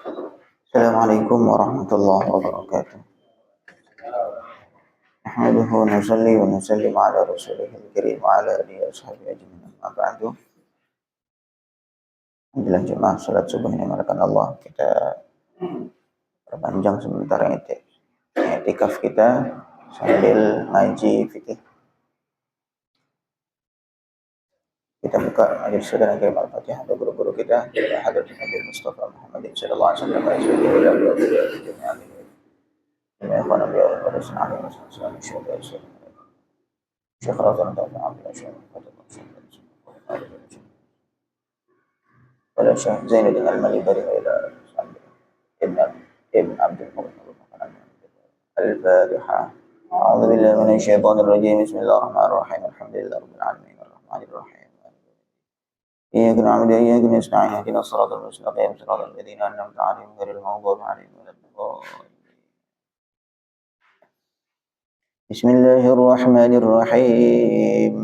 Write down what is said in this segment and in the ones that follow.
Assalamualaikum warahmatullahi wabarakatuh. Nahmaduhu wa nusalli wa nusallim ala rasulihil karim wa ala alihi wa sahbihi ajma'in. Amma ba'du. Alhamdulillah jemaah salat subuh yang dimulakan Allah, kita perpanjang sementara i'tikaf kita sambil ngaji fikih. Kita buka majelis saudara kirim Al-Fatihah untuk guru-guru kita, Hadrat Nabi Mustafa Muhammad sallallahu alaihi wasallam wa Syekh Razan wala Syekh Zainuddin Al-Malibari ila Ibn Abdul Mughni Al-Fatihah. A'udzu billahi minasy syaithanir rajim. Bismillahirrahmanirrahim. Alhamdulillahirabbil alamin arrahmanir rahim. إياك نعبد وإياك نستعين اهدنا الصراط المستقيم صراط الذين أنعمت عليهم غير المغضوب عليهم ولا الضالين. بسم الله الرحمن الرحيم.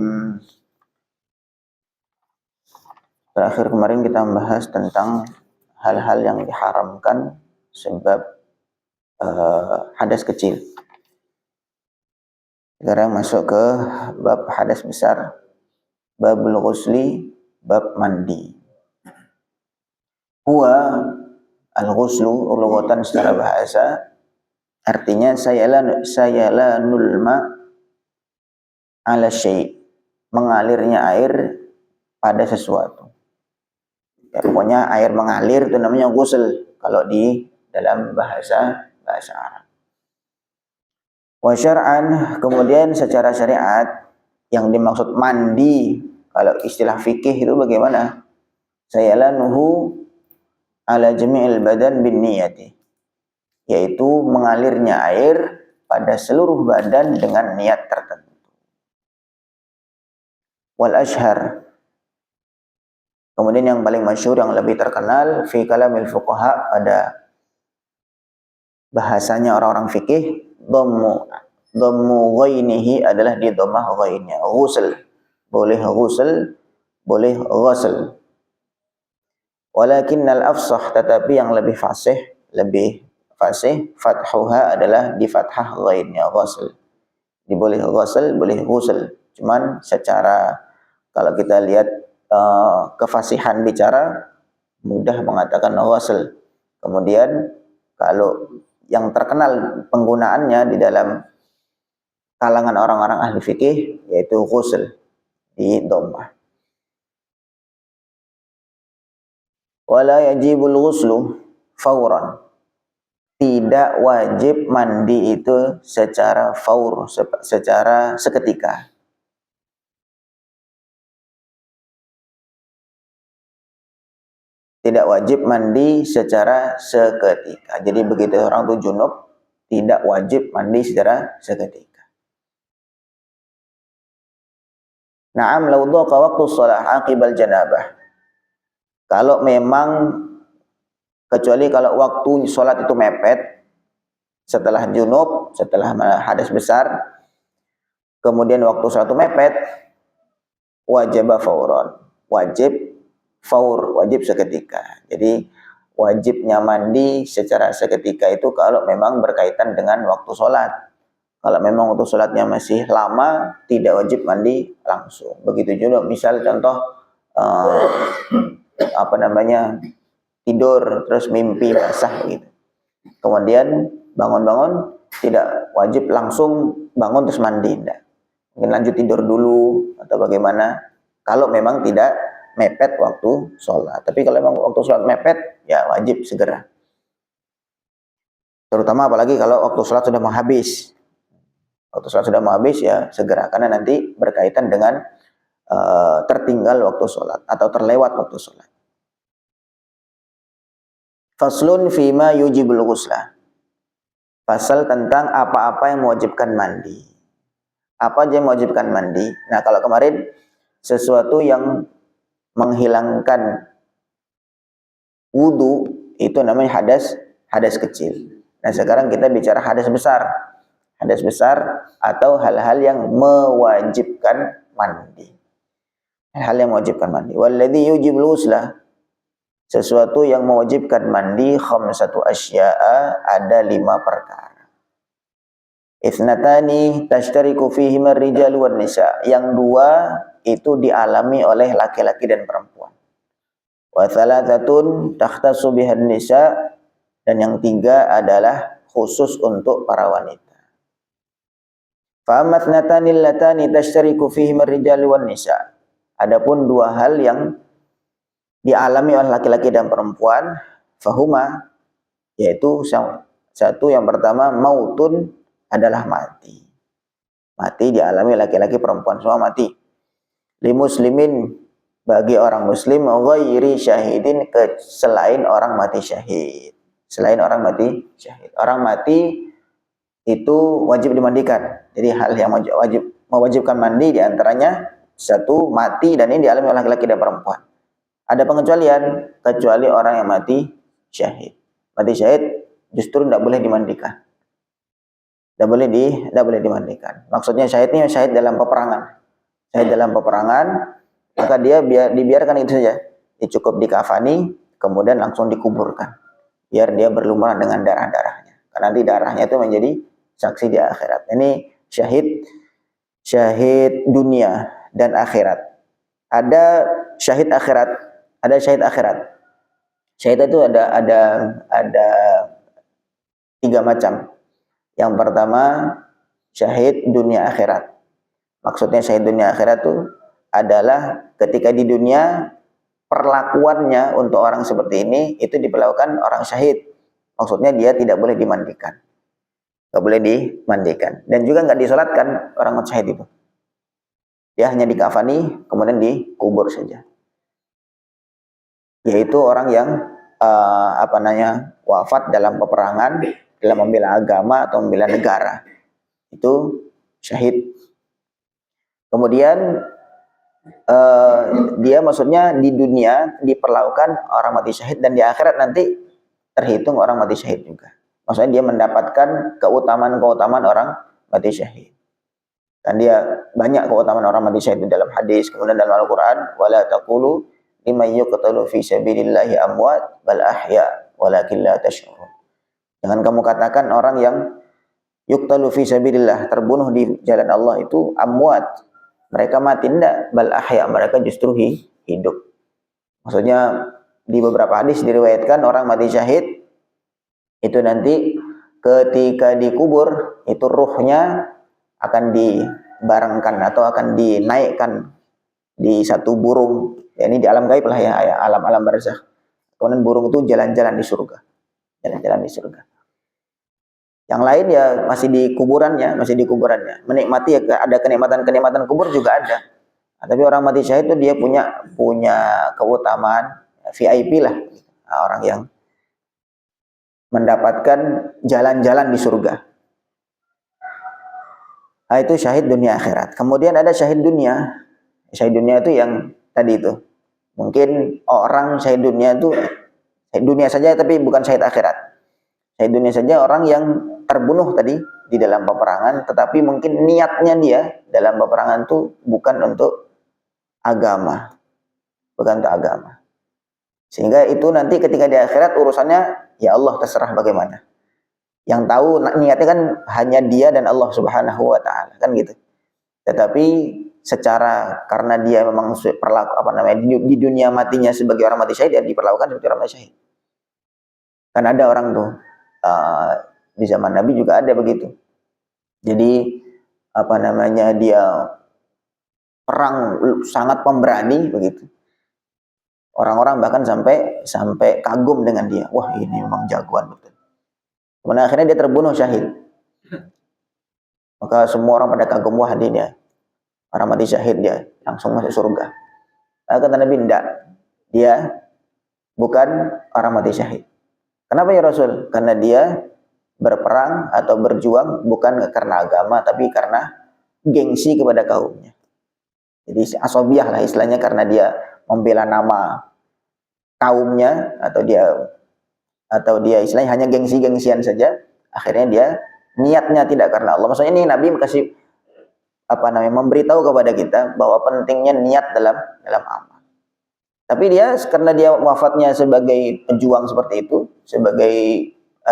Terakhir kemarin kita membahas tentang hal-hal yang diharamkan sebab hadas kecil. Sekarang masuk ke bab hadas besar, babul ghusli, bab mandi. Huwa al-ghuslu lughatan secara bahasa artinya sayalanul ma ala syai', mengalirnya air pada sesuatu. Ya, pokoknya air mengalir itu namanya ghusl kalau di dalam bahasa Arab. Wa syar'an, kemudian secara syariat yang dimaksud mandi kalau istilah fikih itu bagaimana? Sayalanuhu ala jami'il badan bin niyati, yaitu mengalirnya air pada seluruh badan dengan niat tertentu. Wal ashhar, kemudian yang paling masyhur, yang lebih terkenal fi kalamil fuqaha, pada bahasanya orang-orang fikih, dhammu ghainihi adalah di dhammah ghainnya. Ghusl boleh ghusl, boleh ghusl. Walakinnal afsah, tetapi yang lebih fasih fathuha adalah di fathah ghainnya, ghusl. Boleh ghusl, boleh ghusl. Cuman secara kalau kita lihat kefasihan bicara, mudah mengatakan ghusl. Kemudian kalau yang terkenal penggunaannya di dalam kalangan orang-orang ahli fikih yaitu ghusl di dhammah. Wala yajibul ghuslu fauran, tidak wajib mandi itu secara faur, secara seketika. Tidak wajib mandi secara seketika. Jadi begitu orang itu junub, tidak wajib mandi secara seketika. Na'am law dhaqa waqtu shalah aqibal janabah. Kalau memang, kecuali kalau waktu sholat itu mepet setelah junub, setelah hadas besar, kemudian waktu sholat itu mepet, wajib fauran, wajib faur, wajib seketika. Jadi wajibnya mandi secara seketika itu kalau memang berkaitan dengan waktu sholat. Kalau memang waktu sholatnya masih lama, tidak wajib mandi langsung. Begitu juga misal contoh tidur terus mimpi basah gitu. Kemudian bangun-bangun, tidak wajib langsung bangun terus mandi, enggak. Mungkin lanjut tidur dulu atau bagaimana, kalau memang tidak mepet waktu sholat. Tapi kalau memang waktu sholat mepet, ya wajib segera. Terutama apalagi kalau waktu sholat sudah mau habis. Waktu sholat sudah mau habis, ya segera. Karena nanti berkaitan dengan tertinggal waktu sholat atau terlewat waktu sholat. Faslun fima yujibul ghuslah. Pasal tentang apa-apa yang mewajibkan mandi. Apa aja yang mewajibkan mandi? Nah, kalau kemarin sesuatu yang menghilangkan wudu itu namanya hadas kecil. Nah, sekarang kita bicara hadas besar. Hadas besar atau hal-hal yang mewajibkan mandi. Hal yang mewajibkan mandi. Walladzi yujibul ghuslah, sesuatu yang mewajibkan mandi, khamsatu asya'a, ada 5 perkara. Ithnatani tashtariku fihima ar-rijal wan nisa, yang 2 itu dialami oleh laki-laki dan perempuan. Wa thalathatun takhtassu bihan nisa, dan yang 3 adalah khusus untuk para wanita. Fa amathnatani allatani tashtariku fihima ar-rijal wan nisa, adapun 2 hal yang dialami oleh laki-laki dan perempuan, fahuma, yaitu satu, yang pertama mautun, adalah mati. Mati dialami laki-laki perempuan semua mati. Li muslimin, bagi orang muslim, ghairi syahidin, selain orang mati syahid. Selain orang mati syahid. Orang mati itu wajib dimandikan. Jadi hal yang mewajibkan mandi diantaranya 1 mati, dan ini dialami oleh laki-laki dan perempuan. Ada pengecualian, kecuali orang yang mati syahid. Mati syahid justru tidak boleh dimandikan. Tidak boleh dimandikan. Maksudnya syahid ini syahid dalam peperangan. Syahid dalam peperangan, maka dia dibiarkan itu saja. Dia cukup dikafani, kemudian langsung dikuburkan. Biar dia berlumur dengan darah-darahnya. Karena nanti darahnya itu menjadi saksi di akhirat. Ini syahid dunia dan akhirat. Ada syahid akhirat. Syahid itu ada 3 macam. Yang pertama syahid dunia akhirat. Maksudnya syahid dunia akhirat itu adalah ketika di dunia perlakuannya untuk orang seperti ini itu diperlakukan orang syahid. Maksudnya dia tidak boleh dimandikan. Nggak boleh dimandikan. Dan juga nggak disolatkan orang syahid itu. Dia hanya dikafani, kemudian dikubur saja. Yaitu orang yang wafat dalam peperangan, dalam membela agama atau membela negara. Itu syahid. Kemudian dia maksudnya di dunia diperlakukan orang mati syahid, dan di akhirat nanti terhitung orang mati syahid juga. Maksudnya dia mendapatkan keutamaan orang mati syahid. Dan dia banyak keutamaan orang mati syahid dalam hadis, kemudian dalam Al-Qur'an, wala taqulu liman yuqtalu fi sabilillahi amwat bal ahya walakin la tash'urun. Jangan kamu katakan orang yang yuqtalu fi sabilillah, terbunuh di jalan Allah itu amwat, mereka mati, enggak, bal ahya, mereka justru hidup. Maksudnya di beberapa hadis diriwayatkan orang mati syahid itu nanti ketika dikubur itu ruhnya akan dibarengkan atau akan dinaikkan di satu burung. Ya, ini di alam gaib lah ya, alam-alam barzakh. Kemudian burung itu jalan-jalan di surga. Jalan-jalan di surga. Yang lain ya masih di kuburannya. Menikmati, ya ada kenikmatan kubur juga ada. Nah, tapi orang mati syahid itu dia punya keutamaan VIP lah. Nah, orang yang mendapatkan jalan-jalan di surga. Nah, itu syahid dunia akhirat. Kemudian ada syahid dunia. Syahid dunia itu yang tadi itu. Mungkin orang syahid dunia itu syahid dunia saja tapi bukan syahid akhirat. Syahid dunia saja orang yang terbunuh tadi di dalam peperangan, tetapi mungkin niatnya dia dalam peperangan itu bukan untuk agama. Sehingga itu nanti ketika di akhirat urusannya ya Allah terserah bagaimana. Yang tahu niatnya kan hanya dia dan Allah Subhanahu wa taala, kan gitu. Tetapi secara karena dia memang di dunia matinya sebagai orang mati syahid, dia diperlakukan seperti orang mati syahid. Kan ada orang tuh di zaman Nabi juga ada begitu. Jadi dia perang sangat pemberani begitu. Orang-orang bahkan sampai kagum dengan dia. Wah, ini memang jagoan betul. Kemudian akhirnya dia terbunuh syahid. Maka semua orang pada kagum, wah dia orang mati syahid, dia langsung masuk surga. Maka kata Nabi, tidak, dia bukan orang mati syahid. Kenapa ya Rasul? Karena dia berperang atau berjuang bukan karena agama, tapi karena gengsi kepada kaumnya. Jadi asobiyah lah istilahnya, karena dia membela nama kaumnya, atau dia istilahnya hanya gengsi-gengsian saja. Akhirnya dia niatnya tidak karena Allah. Maksudnya ini Nabi kasih memberitahu kepada kita bahwa pentingnya niat dalam amal. Tapi dia karena dia wafatnya sebagai pejuang seperti itu, sebagai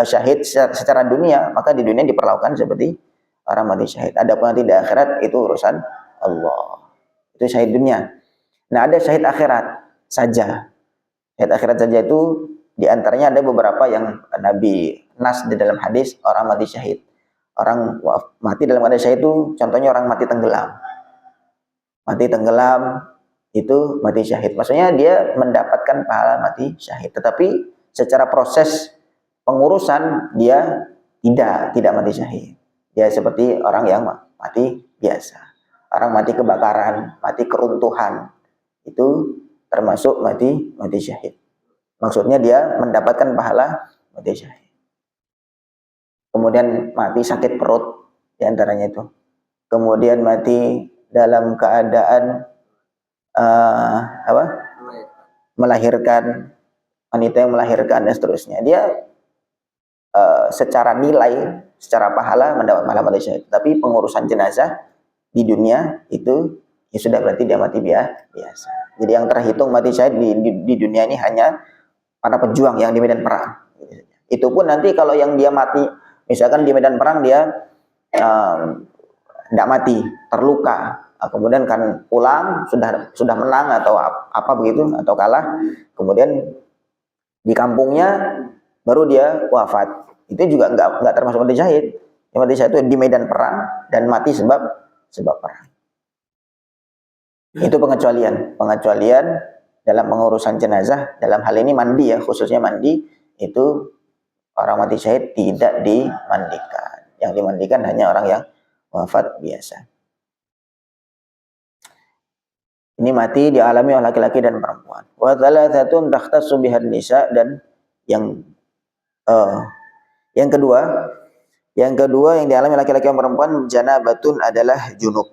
syahid secara dunia, maka di dunia diperlakukan seperti orang mati syahid. Adapun nanti di akhirat itu urusan Allah. Itu syahid dunia. Nah, ada syahid akhirat saja. Syahid akhirat saja itu diantaranya ada beberapa yang Nabi nas di dalam hadis orang mati syahid. Orang mati dalam keadaan syahid itu contohnya orang mati tenggelam. Mati tenggelam itu mati syahid. Maksudnya dia mendapatkan pahala mati syahid. Tetapi secara proses pengurusan dia tidak mati syahid. Dia seperti orang yang mati biasa. Orang mati kebakaran, mati keruntuhan. Itu termasuk mati syahid. Maksudnya dia mendapatkan pahala mati syahid. Kemudian mati sakit perut diantaranya itu. Kemudian mati dalam keadaan melahirkan, wanita yang melahirkan dan seterusnya. Dia secara nilai, secara pahala mendapat pahala mati syahid. Tapi pengurusan jenazah di dunia itu ya sudah berarti dia mati biasa. Jadi yang terhitung mati syahid di dunia ini hanya para pejuang yang di medan perang. Itu pun nanti kalau yang dia mati, misalkan di medan perang dia tidak mati, terluka, kemudian kan pulang sudah menang atau apa begitu atau kalah, kemudian di kampungnya baru dia wafat. Itu juga nggak termasuk mati syahid. Yang mati syahid itu di medan perang dan mati sebab perang. Itu pengecualian dalam pengurusan jenazah, dalam hal ini mandi ya, khususnya mandi, itu orang mati syahid tidak dimandikan. Yang dimandikan hanya orang yang wafat biasa. Ini mati dialami oleh laki-laki dan perempuan. Wa thalathatun takhtassu bihan nisa, dan yang kedua yang dialami laki-laki dan perempuan, janabatun adalah junub.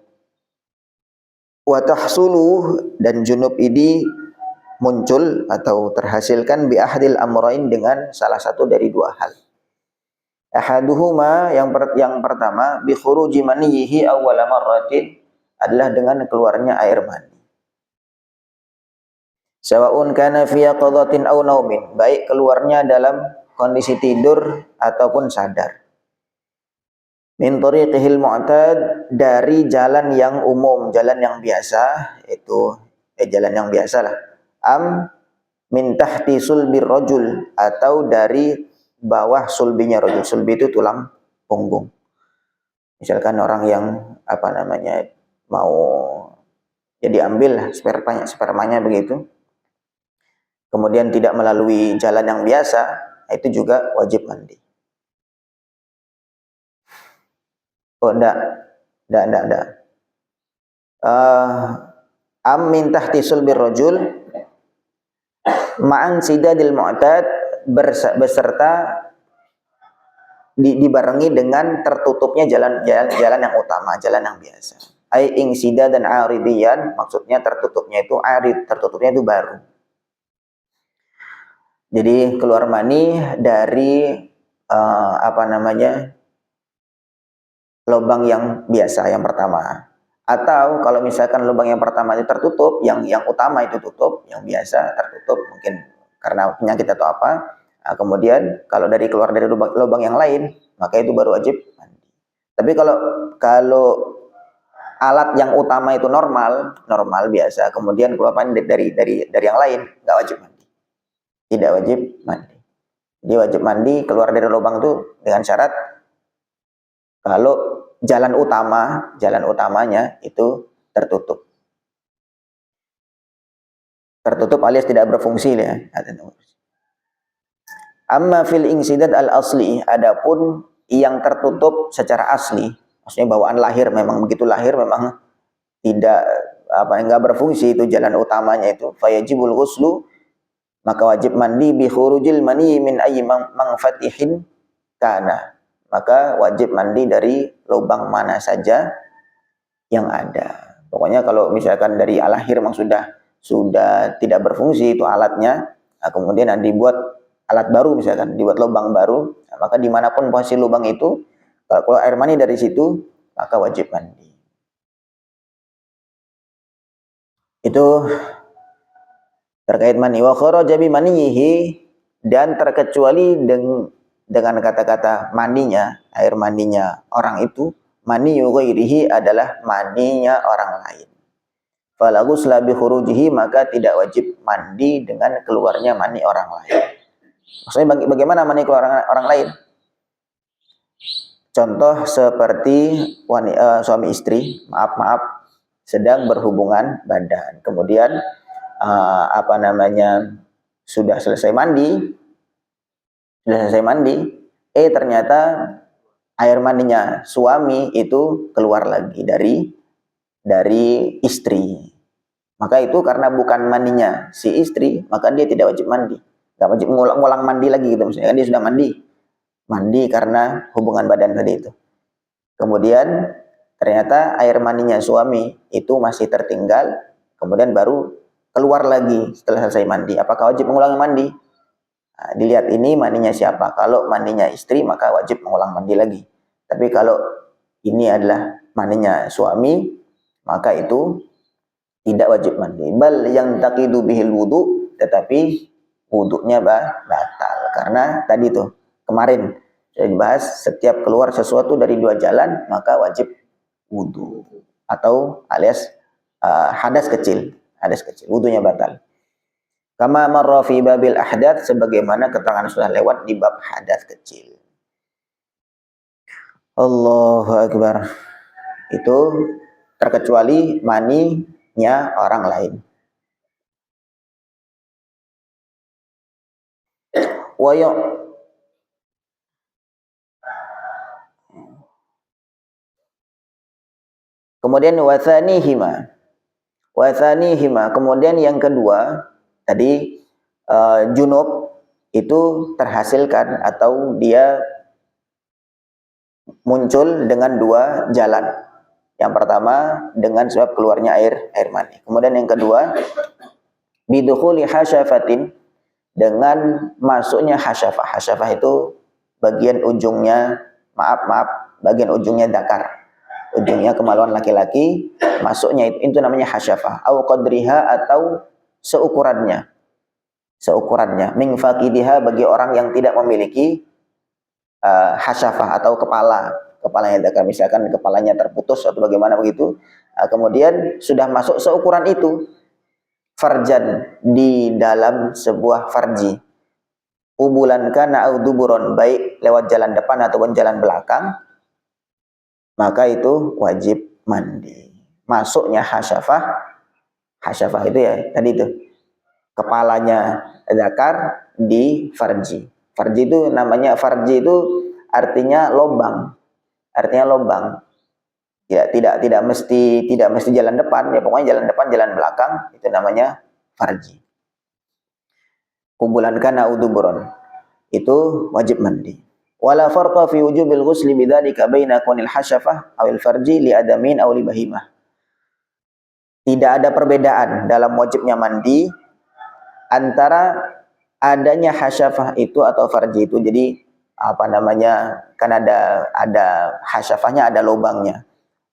Wa tahsulu, dan junub ini muncul atau terhasilkan bi ahdil amrain, dengan salah satu dari dua hal. Ahaduhuma, yang pertama, bi khuruji manihi awwala marratin, adalah dengan keluarnya air mani. Sawa'un kana fi yaqadhatin aw naumin, baik keluarnya dalam kondisi tidur ataupun sadar. Min tariqihil mu'tad, dari jalan yang umum, jalan yang biasa, itu jalan yang biasa lah. Min tahti sulbir rajul, atau dari bawah sulbinya rajul. Sulbi itu tulang punggung. Misalkan orang yang mau jadi ambil spermanya begitu, kemudian tidak melalui jalan yang biasa, itu juga wajib mandi. Oh, enggak. Min tahti sulbir rajul ma'an sidadil mu'tad, beserta dibarengi dengan tertutupnya jalan yang utama, jalan yang biasa. Ai insida dan aridiyan, maksudnya tertutupnya itu arid, tertutupnya itu baru. Jadi keluar mani dari lubang yang biasa yang pertama. Atau kalau misalkan lubang yang pertama itu tertutup, yang utama itu tutup, yang biasa tertutup mungkin karena penyakit atau apa. Nah, kemudian kalau keluar dari lubang yang lain, maka itu baru wajib mandi. Tapi kalau alat yang utama itu normal biasa, kemudian keluar mandi dari yang lain, nggak wajib mandi. Tidak wajib mandi. Dia wajib mandi keluar dari lubang itu dengan syarat kalau jalan utamanya itu tertutup. Tertutup alias tidak berfungsi ya. Amma fil insidad al asli, adapun yang tertutup secara asli, maksudnya bawaan lahir, memang begitu lahir memang tidak enggak berfungsi itu jalan utamanya itu, fayajibul ghuslu, maka wajib mandi bi khurujil mani min ayyi mangfatihin kana, maka wajib mandi dari lubang mana saja yang ada. Pokoknya kalau misalkan dari lahir memang sudah tidak berfungsi itu alatnya, nah kemudian dibuat alat baru, misalkan dibuat lubang baru, nah maka dimanapun posisi lubang itu, kalau air mani dari situ, maka wajib mandi. Itu terkait mani. Wa kharaja bi manihi, dan terkecuali dengan kata-kata maninya, air maninya orang itu, mani ghairihi adalah maninya orang lain. Fala ghusla bi khurujihi, maka tidak wajib mandi dengan keluarnya mani orang lain. Maksudnya bagaimana mani keluar orang lain? Contoh seperti suami istri, maaf, sedang berhubungan badan. Kemudian sudah selesai mandi, ternyata air maninya suami itu keluar lagi dari istri. Maka itu karena bukan maninya si istri, maka dia tidak wajib mandi. Tidak wajib ngulang mandi lagi gitu, misalnya kan dia sudah mandi karena hubungan badan tadi itu. Kemudian ternyata air maninya suami itu masih tertinggal, kemudian baru keluar lagi setelah selesai mandi. Apakah wajib mengulangi mandi? Nah, dilihat ini maninya siapa. Kalau maninya istri maka wajib mengulang mandi lagi. Tapi kalau ini adalah maninya suami, maka itu tidak wajib mandi. Bal yang taqidu bihil wudu, tetapi wudunya batal. Karena tadi tuh kemarin sudah dibahas, setiap keluar sesuatu dari dua jalan maka wajib wudu, atau alias hadas kecil, wudunya batal. Kama marra fi babil ahdath, sebagaimana keterangan sudah lewat di bab hadas kecil. Allahu akbar. Itu terkecuali maninya orang lain. Kemudian wathanihima, kemudian yang kedua tadi junub itu terhasilkan atau dia muncul dengan dua jalan. Yang pertama dengan sebab keluarnya air mani. Kemudian yang kedua bidukhuli hasyafatin, dengan masuknya hasyafah. Hasyafah itu bagian ujungnya, bagian ujungnya dakar, ujungnya kemaluan laki-laki, masuknya itu namanya hasyafah. Au qadriha, atau seukurannya, min faqidiha, bagi orang yang tidak memiliki hasyafah atau kepalanya dakar, misalkan kepalanya terputus atau bagaimana begitu, kemudian sudah masuk seukuran itu, farjan, di dalam sebuah farji, ubulan kana au duburon, baik lewat jalan depan ataupun jalan belakang, maka itu wajib mandi. Masuknya hasyafah itu ya tadi itu, kepalanya zakar di farji. Farji itu namanya, farji itu artinya lobang. Ya, tidak mesti jalan depan, ya pokoknya jalan depan, jalan belakang, itu namanya farji. Kubulan kana uduburon, itu wajib mandi. Wala farqa fi wujubil ghusli bidzalika baina kunil hasyafah awil farji li adamin aw li bahimah. Tidak ada perbedaan dalam wajibnya mandi antara adanya hasyafah itu atau farji itu. Jadi kan ada hasyafahnya, ada lubangnya.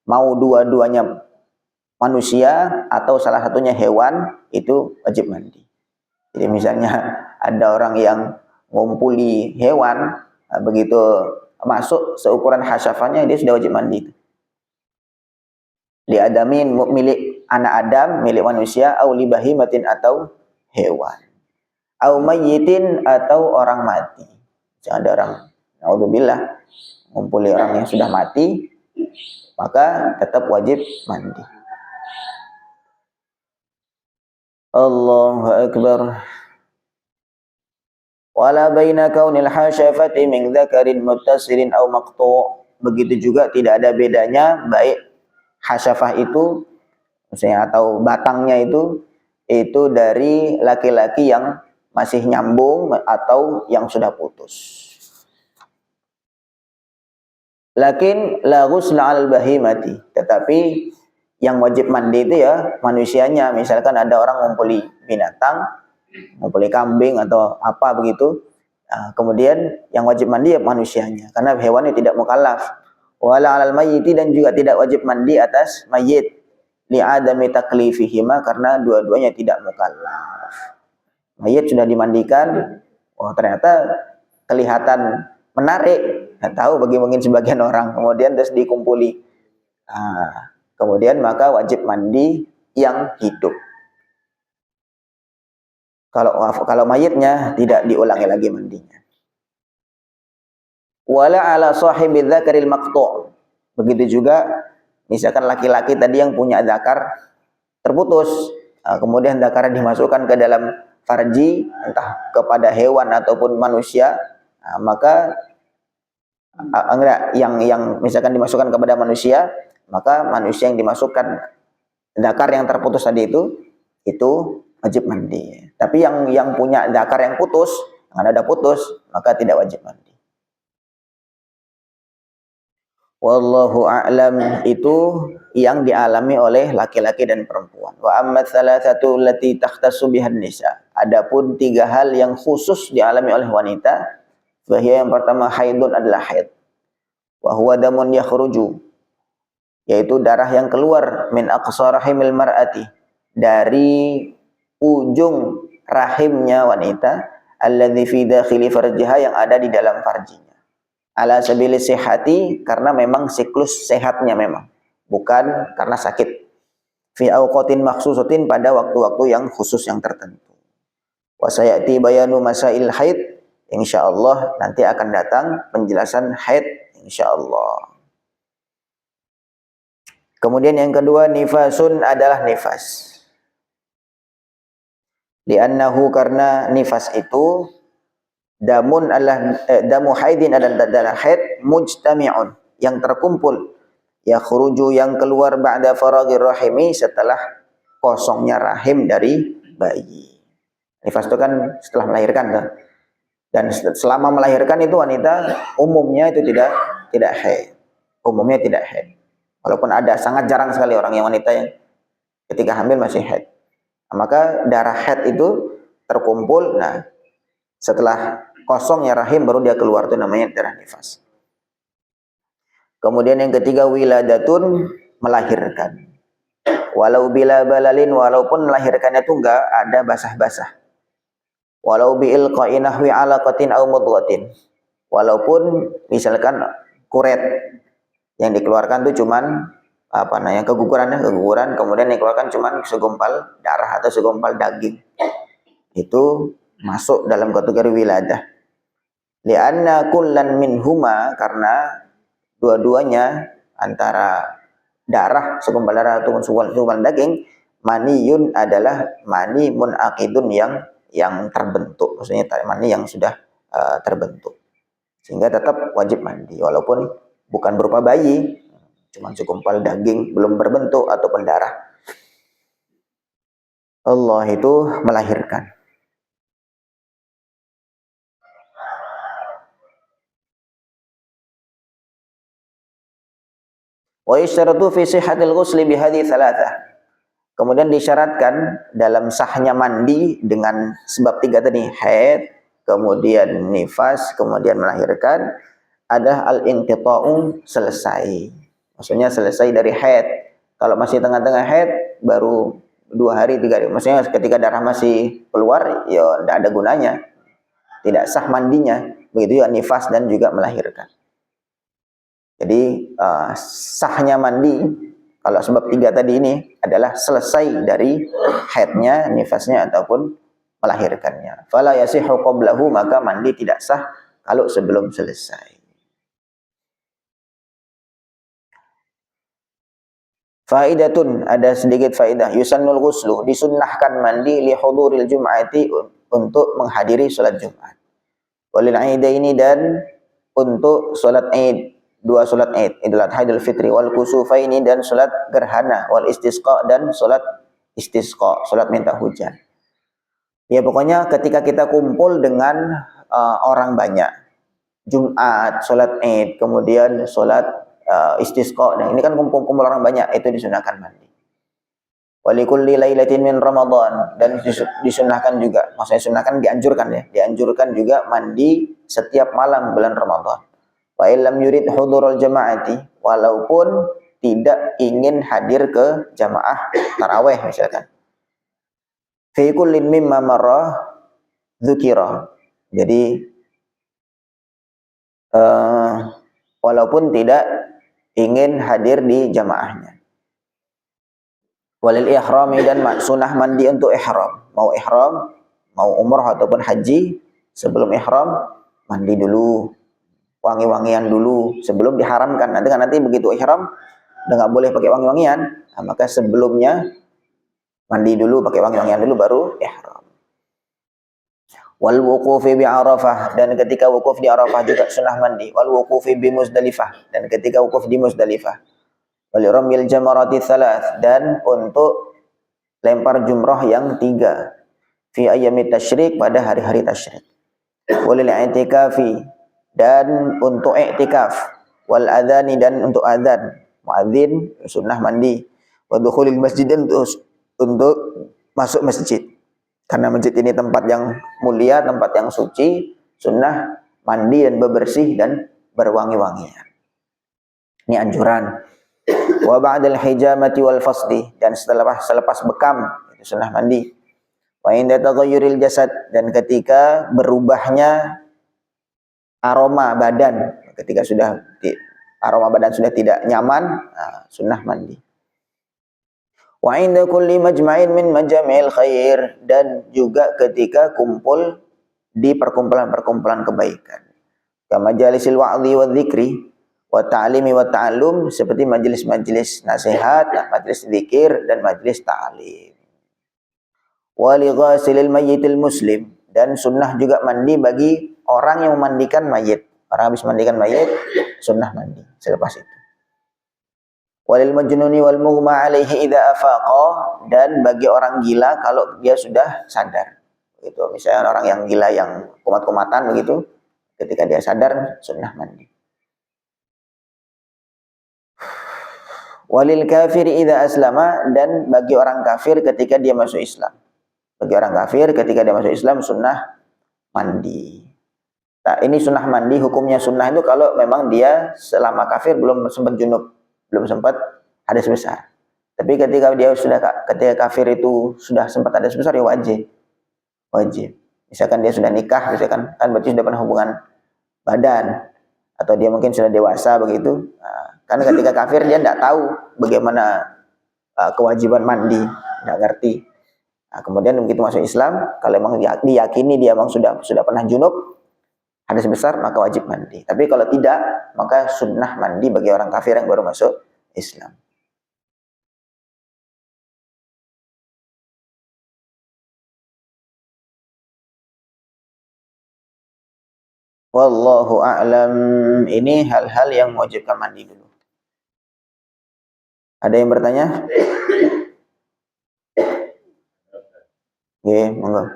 Mau dua-duanya manusia atau salah satunya hewan, itu wajib mandi. Jadi misalnya ada orang yang ngumpuli hewan, begitu masuk seukuran hasyafahnya, dia sudah wajib mandi. Li adamin, milik anak Adam, milik manusia, au li bahimatin, atau hewan, au mayyitin, atau orang mati. Jangan ada orang, naudzubillah, ngumpuli orang yang sudah mati, maka tetap wajib mandi. Allahu akbar. Wala baina kaunil hasyafati min dzakarin muttasilin aw maqtu'. Begitu juga tidak ada bedanya baik hasyafah itu misalnya atau batangnya itu dari laki-laki yang masih nyambung atau yang sudah putus. Lakin la ghusla 'alal bahimati, tetapi yang wajib mandi itu ya manusianya. Misalkan ada orang ngumpuli binatang, ngumpuli kambing atau apa begitu, kemudian yang wajib mandi ya manusianya, karena hewannya tidak mukallaf. Wala 'alal mayyiti, dan juga tidak wajib mandi atas mayit, li adami taklifihima, karena dua-duanya tidak mukallaf. mayit sudah dimandikan, oh ternyata kelihatan menarik, nggak tahu bagi mungkin sebagian orang, kemudian terus dikumpuli. Nah, kemudian maka wajib mandi yang hidup. Kalau mayitnya tidak diulangi lagi mandinya. Wala ala sahibi dzakaril maqtu'. Begitu juga misalkan laki-laki tadi yang punya dzakar terputus, kemudian dzakarnya dimasukkan ke dalam farji, entah kepada hewan ataupun manusia, maka enggak, yang misalkan dimasukkan kepada manusia, maka manusia yang dimasukkan dzakar yang terputus tadi itu wajib mandi. Tapi yang punya dzakar yang putus, yang ada putus, maka tidak wajib mandi. Wallahu a'lam, itu yang dialami oleh laki-laki dan perempuan. Wa amma thalathatu allati takhtassu bihan nisa. Adapun 3 hal yang khusus dialami oleh wanita, bahwa yang pertama haidun adalah haid. Wa huwa damun yakhruju, yaitu darah yang keluar min aqsa rahimil mar'ati, dari ujung rahimnya wanita, alladzi fi dakhili farjiha, yang ada di dalam farjinya. Ala sabili sihati, karena memang siklus sehatnya memang, bukan karena sakit. Fi awqatin makhsusatin, pada waktu-waktu yang khusus yang tertentu. Wa sayati bayanu masail haid, insyaallah nanti akan datang penjelasan haid insyaallah. Kemudian yang kedua, nifasun adalah nifas. Li'annahu, karena nifas itu damu haidin adalah haid mujtami'un, yang terkumpul, yakhruju, yang keluar, ba'da faragir rahimi, setelah kosongnya rahim dari bayi. Nifas itu kan setelah melahirkan, dan selama melahirkan itu wanita umumnya itu tidak haid, umumnya tidak haid. Walaupun ada, sangat jarang sekali orang yang wanita yang ketika hamil masih haid. Maka darah haid itu terkumpul, nah setelah kosongnya rahim baru dia keluar, itu namanya darah nifas. Kemudian yang ketiga, wiladatun, melahirkan. Walau bila balalin, walaupun melahirkannya itu enggak ada basah-basah. Walau bi'il qa'inahwi alaqatin au mudghatin, walaupun misalkan kuret yang dikeluarkan itu cuman keguguran, kemudian dikeluarkan cuman segumpal darah atau segumpal daging, itu masuk dalam kategori wiladah. Li'anna kullan minhuma, karena dua-duanya, antara darah, segumpal darah ataupun segumpal daging, maniyun, adalah mani munaqidun, yang terbentuk, maksudnya mani yang sudah terbentuk, sehingga tetap wajib mandi walaupun bukan berupa bayi, cuma segumpal daging belum berbentuk ataupun darah. Allah itu melahirkan. Wa yashtaratu fi sihhatil ghusli bi hadhihi thalathah. Kemudian disyaratkan dalam sahnya mandi dengan sebab 3 tadi, haid, kemudian nifas, kemudian melahirkan, ada al-inqita'u, selesai. Maksudnya selesai dari haid. Kalau masih tengah-tengah haid, baru 2 hari, 3 hari. Maksudnya ketika darah masih keluar, ya tidak ada gunanya. Tidak sah mandinya. Begitu ya nifas dan juga melahirkan. Jadi sahnya mandi kalau sebab 3 tadi ini adalah selesai dari haidnya, nifasnya ataupun melahirkannya. Fala yasihu qablahu, maka mandi tidak sah kalau sebelum selesai. Faidatun, ada sedikit faidah. Yusannul ghuslu, disunnahkan mandi, li huduril jum'ati, untuk menghadiri salat Jumat. Walil aidaini, dan untuk salat Id, 2 salat Id, Idul Adha, Idul Fitri, wal kusufaini, dan salat gerhana, wal istisqa, dan salat istisqa, salat minta hujan. Ya pokoknya ketika kita kumpul dengan orang banyak, Jumat, salat Id, kemudian salat istisqa, dan ini kan kumpul orang banyak, itu disunahkan mandi. Walikulli lailatin min Ramadan, dan disunahkan juga, maksudnya sunahkan, dianjurkan juga mandi setiap malam bulan Ramadan. Wa illam yurid hudurul jama'ati, walaupun tidak ingin hadir ke jamaah tarawih misalkan. Fi kullin mimma marrah, dzukira. Jadi walaupun tidak ingin hadir di jamaahnya. Walil ihrami, dan sunnah mandi untuk ihram. Mau umrah ataupun haji, sebelum ihram mandi dulu, wangi-wangian dulu sebelum diharamkan. Nanti begitu ihram udah nggak boleh pakai wangi-wangian, nah, maka sebelumnya mandi dulu, pakai wangi-wangian dulu baru ihram. Wal wuqufi bi Arafah, dan ketika wukuf di Arafah juga sunnah mandi. Wal wuqufi bi Muzdalifah, dan ketika wukuf di Muzdalifah. Wal ramyil jamarati thalath, dan untuk lempar jumrah yang 3 fi ayyamit tasyrik, pada hari-hari tasyrik. Walil i'tikafi, dan untuk i'tikaf. Wal adhani, dan untuk adzan, muadzin sunnah mandi. Wa dukhulil masjid, dan untuk masuk masjid. Karena masjid ini tempat yang mulia, tempat yang suci, sunnah mandi dan bebersih dan berwangi-wangian. Ini anjuran. Wa ba'dal hijamati wal fasdi, dan selepas bekam itu sunnah mandi. Wa inda taghayyuril jasad, dan ketika berubahnya aroma badan, ketika aroma badan sudah tidak nyaman, sunnah mandi. Wa inda kulli majma'in min majami'il khair, dan juga ketika kumpul di perkumpulan-perkumpulan kebaikan. Kama majalisil wa'dhi wa dzikri wa ta'limi wa ta'allum, seperti majelis-majelis nasihat, majelis zikir, dan majelis ta'lim. Wa li ghasilil mayyitil muslim, dan sunnah juga mandi bagi orang yang memandikan mayit. Orang habis mandikan mayit, sunnah mandi selepas itu. Walil majnuni wal mughma alaihi idza afaqa, dan bagi orang gila kalau dia sudah sadar. Begitu, misalnya orang yang gila yang kumat-kumatan begitu, ketika dia sadar sunnah mandi. Walil kafiri idza aslama, dan bagi orang kafir ketika dia masuk Islam. Bagi orang kafir ketika dia masuk Islam sunnah mandi. Nah, ini sunnah mandi, hukumnya sunnah itu kalau memang dia selama kafir belum sempat junub, belum sempat hadas besar. Tapi ketika kafir itu sudah sempat hadas besar, ya wajib. Misalkan dia sudah nikah, misalkan kan berarti sudah pernah hubungan badan, atau dia mungkin sudah dewasa begitu. Nah, kan ketika kafir dia tidak tahu bagaimana kewajiban mandi, tidak ngerti. Nah, kemudian begitu masuk Islam, kalau memang diyakini dia memang sudah pernah junub, hadas besar, maka wajib mandi. Tapi kalau tidak, maka sunnah mandi bagi orang kafir yang baru masuk Islam. Wallahu a'lam. Ini hal-hal yang mewajibkan mandi dulu. Ada yang bertanya? Oke, monggo.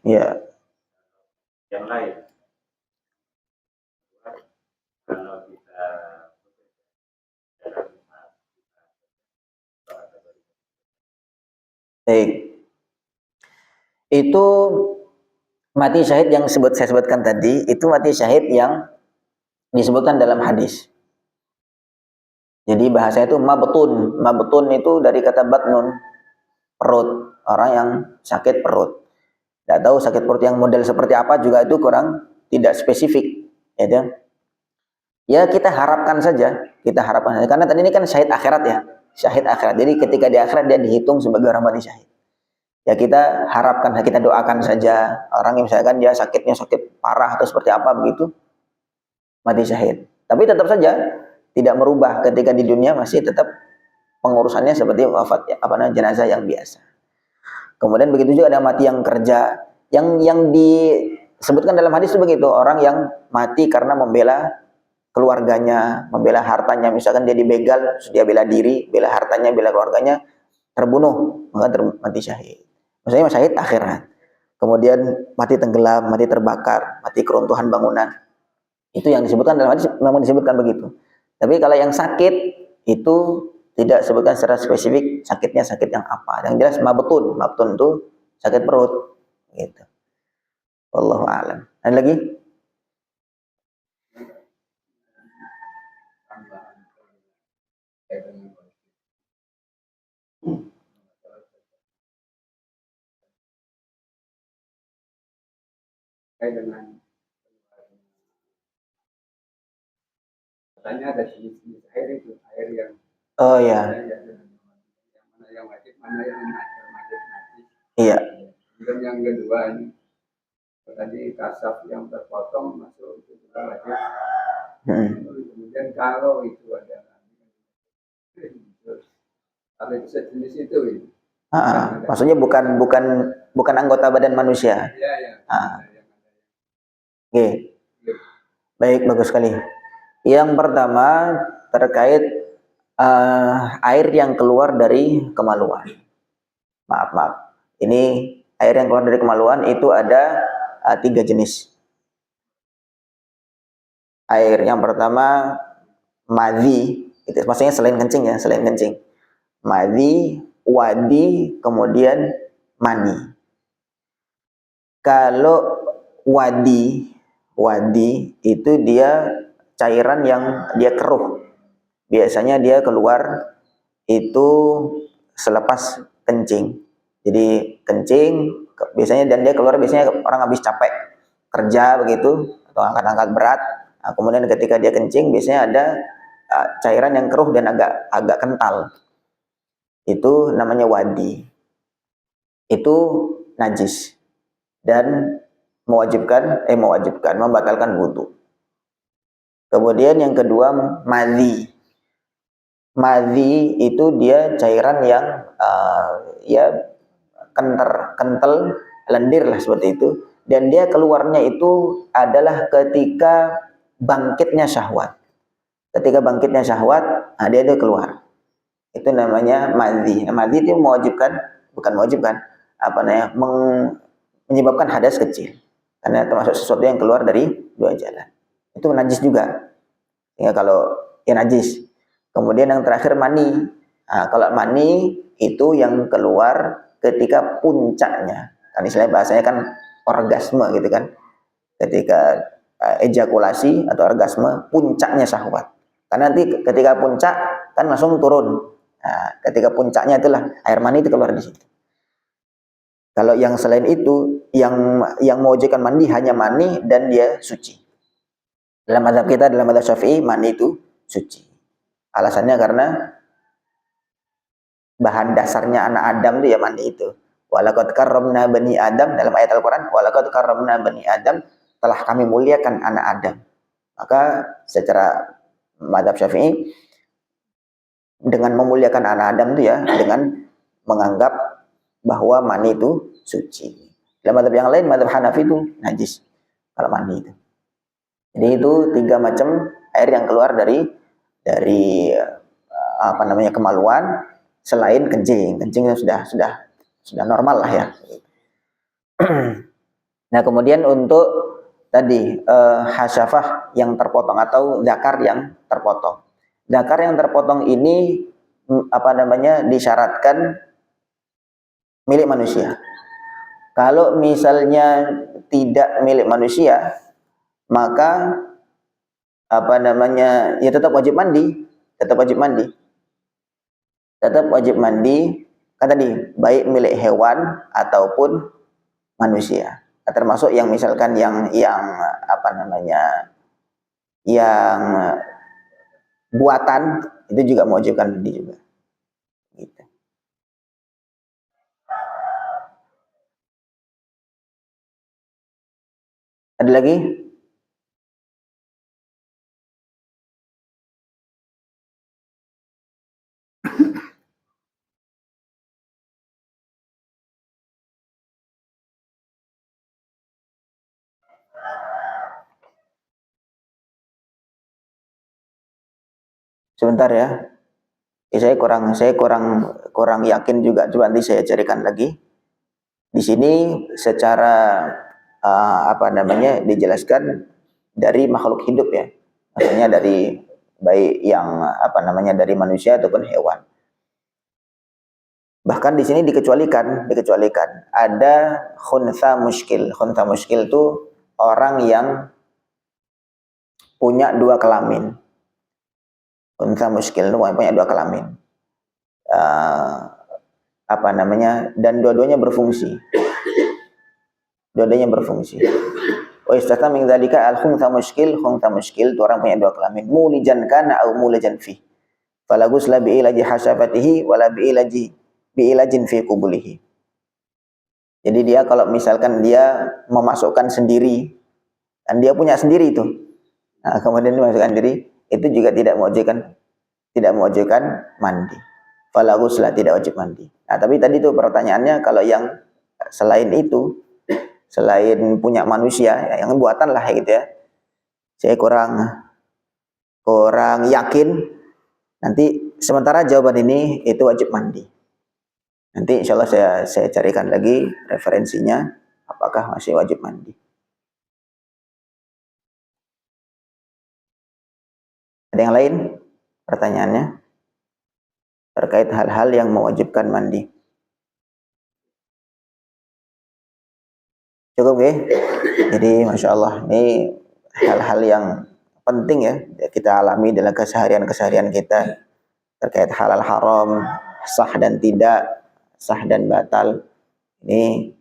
Ya. Yang lain. Kalau kita Baik. Itu mati syahid yang saya sebutkan tadi, itu mati syahid yang disebutkan dalam hadis. Jadi bahasa itu mabtun. Mabtun itu dari kata batnun, perut. Orang yang sakit perut. Tidak tahu sakit perut yang model seperti apa juga itu kurang tidak spesifik. Ya kita harapkan saja. Karena tadi ini kan syahid akhirat ya. Syahid akhirat. Jadi ketika di akhirat dia dihitung sebagai orang mati syahid. Ya kita harapkan, kita doakan saja. Orang yang misalkan dia sakitnya sakit parah atau seperti apa begitu, mati syahid. Tapi tetap saja tidak merubah ketika di dunia masih tetap pengurusannya seperti wafat jenazah yang biasa. Kemudian begitu juga ada mati yang kerja, yang disebutkan dalam hadis itu begitu, orang yang mati karena membela keluarganya, membela hartanya, misalkan dia dibegal, dia bela diri, bela hartanya, bela keluarganya, terbunuh, maka mati syahid. Maksudnya syahid akhirat. Kemudian mati tenggelam, mati terbakar, mati keruntuhan bangunan. Itu yang disebutkan dalam hadis, memang disebutkan begitu. Tapi kalau yang sakit itu tidak sebutkan secara spesifik sakitnya sakit yang apa. Yang jelas mabtun itu sakit perut. Gitu. Wallahu a'lam. Ada lagi? terkait dengan katanya ada jenis-jenis air itu, air yang Oh ya, mana yang wajib, mana yang termasuk najis. iya. Kemudian yang kedua ini tadi kasaf yang terpotong masuk itu juga wajib. Kemudian kalau itu adalah kalau itu sejenis itu ini. Maksudnya bukan anggota badan manusia. Ya, ya. Oke. Baik, bagus sekali. Yang pertama terkait air yang keluar dari kemaluan. Maaf. Ini air yang keluar dari kemaluan itu ada 3 jenis. Air yang pertama madhi, itu maksudnya selain kencing ya, selain kencing. Madhi, wadi, kemudian mani. Kalau wadi itu dia cairan yang dia keruh. Biasanya dia keluar itu selepas kencing. Jadi kencing biasanya, dan dia keluar biasanya orang habis capek kerja begitu atau angkat-angkat berat. Nah, kemudian ketika dia kencing biasanya ada cairan yang keruh dan agak kental. Itu namanya wadi. Itu najis dan membatalkan wudu. Kemudian yang kedua madhi. Madhi itu dia cairan yang ya kental, lendir lah seperti itu, dan dia keluarnya itu adalah ketika bangkitnya syahwat. Ketika bangkitnya syahwat, dia keluar. Itu namanya madhi. Madhi itu menyebabkan hadas kecil. Karena termasuk sesuatu yang keluar dari 2 jalan. Itu najis juga. Ya kalau najis. Kemudian yang terakhir mani. Kalau mani itu yang keluar ketika puncaknya. Kan istilahnya bahasanya kan orgasme gitu kan. Ketika ejakulasi atau orgasme, puncaknya syahwat. Karena nanti ketika puncak kan langsung turun. Ketika puncaknya itulah air mani itu keluar di situ. Kalau yang selain itu, yang mewajibkan mandi hanya mani dan dia suci. Dalam mazhab kita, dalam mazhab Syafi'i, mani itu suci. Alasannya karena bahan dasarnya anak Adam itu ya mani itu. Walaqad karramna bani Adam, dalam ayat Al-Quran, walaqad karramna bani Adam, telah kami muliakan anak Adam. Maka secara mazhab Syafi'i, dengan memuliakan anak Adam itu ya, dengan menganggap bahwa mani itu suci. Dalam mazhab yang lain, mazhab Hanafi itu najis kalau mani itu. Jadi itu 3 macam air yang keluar dari kemaluan selain kencing. Kencing sudah normal lah ya. Nah, kemudian untuk tadi hasyafah yang terpotong atau zakar yang terpotong. Zakar yang terpotong ini disyaratkan milik manusia. Kalau misalnya tidak milik manusia, maka ya tetap wajib mandi. Kan tadi baik milik hewan ataupun manusia. Termasuk yang misalkan yang buatan itu juga mewajibkan mandi juga. Gitu. Ada lagi? Sebentar ya. Saya kurang yakin juga. Coba nanti saya carikan lagi. Di sini secara dijelaskan dari makhluk hidup ya. Maksudnya dari baik yang dari manusia ataupun hewan. Bahkan di sini dikecualikan ada khuntha muskil. Khuntha muskil itu orang yang punya 2 kelamin. Khuntha muskil itu punya 2 kelamin. Dan dua-duanya berfungsi. Wa istatna min dzalika al-khuntha muskil itu orang punya dua kelamin. Mulijan kana au mulijan fi. Fala ghusla bi ilaji hasafatihi wala bi ilajin fi qubulihi. Jadi dia kalau misalkan dia memasukkan sendiri, dan dia punya sendiri itu, nah, kemudian dimasukkan sendiri, itu juga tidak mewajibkan mandi. Fala ghusla, tidak wajib mandi. Nah, tapi tadi itu pertanyaannya, kalau yang selain itu, selain punya manusia, yang buatan lah gitu ya, saya kurang yakin. Nanti sementara jawaban ini itu wajib mandi. Nanti insya Allah saya carikan lagi referensinya, apakah masih wajib mandi. Ada yang lain pertanyaannya terkait hal-hal yang mewajibkan mandi? Cukup ya? Jadi Masya Allah, ini hal-hal yang penting ya kita alami dalam keseharian kita terkait halal haram, sah dan tidak, sah dan batal. Ini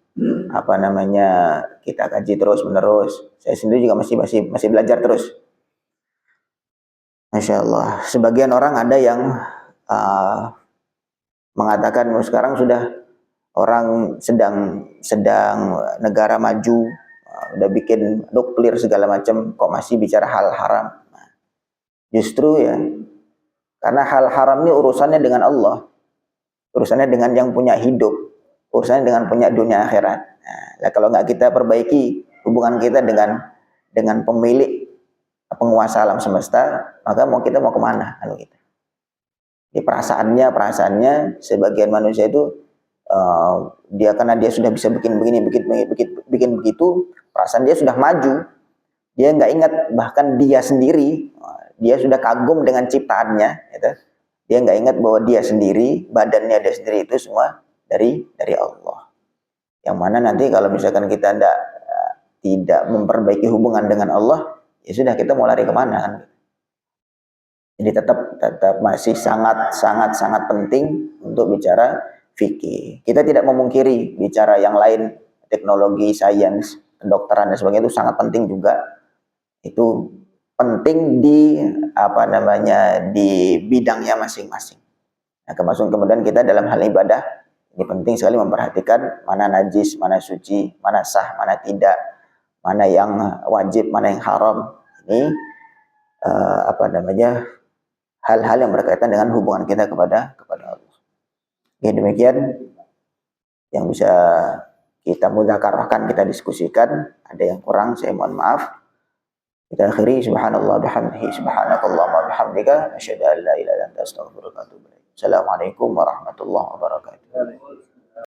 kita kaji terus menerus. Saya sendiri juga masih belajar terus. Masya Allah. Sebagian orang ada yang mengatakan sekarang sudah orang sedang negara maju, udah bikin nuklir segala macam, kok masih bicara hal haram. Justru ya, karena hal haram ini urusannya dengan Allah, urusannya dengan yang punya hidup, urusannya dengan punya dunia akhirat. Nah, kalau nggak kita perbaiki hubungan kita dengan pemilik penguasa alam semesta, maka kita mau kemana? Kalau kita, di perasaannya sebagian manusia itu karena dia sudah bisa bikin begitu, perasaan dia sudah maju, dia nggak ingat bahkan dia sendiri, dia sudah kagum dengan ciptaannya, gitu. Dia nggak ingat bahwa dia sendiri, badannya dia sendiri itu semua dari Allah. Yang mana nanti kalau misalkan kita tidak memperbaiki hubungan dengan Allah, ya sudah, kita mau lari kemana kan? Jadi tetap masih sangat penting untuk bicara fikih. Kita tidak memungkiri bicara yang lain, teknologi, sains, kedokteran dan sebagainya itu sangat penting juga. Itu penting di di bidangnya masing-masing. Nah, kemudian kita dalam hal ibadah ini penting sekali memperhatikan mana najis, mana suci, mana sah, mana tidak, mana yang wajib, mana yang haram. Ini hal-hal yang berkaitan dengan hubungan kita kepada Allah. Ya, demikian yang bisa kita mudzakarahkan, kita diskusikan. Ada yang kurang, saya mohon maaf. Kita akhiri, subhanallah bihamdihi, subhanakallahumma bihamdika, asyhadu an la ilaha illa anta, astaghfiruka wa atubu ilaik. Assalamualaikum warahmatullahi wabarakatuh.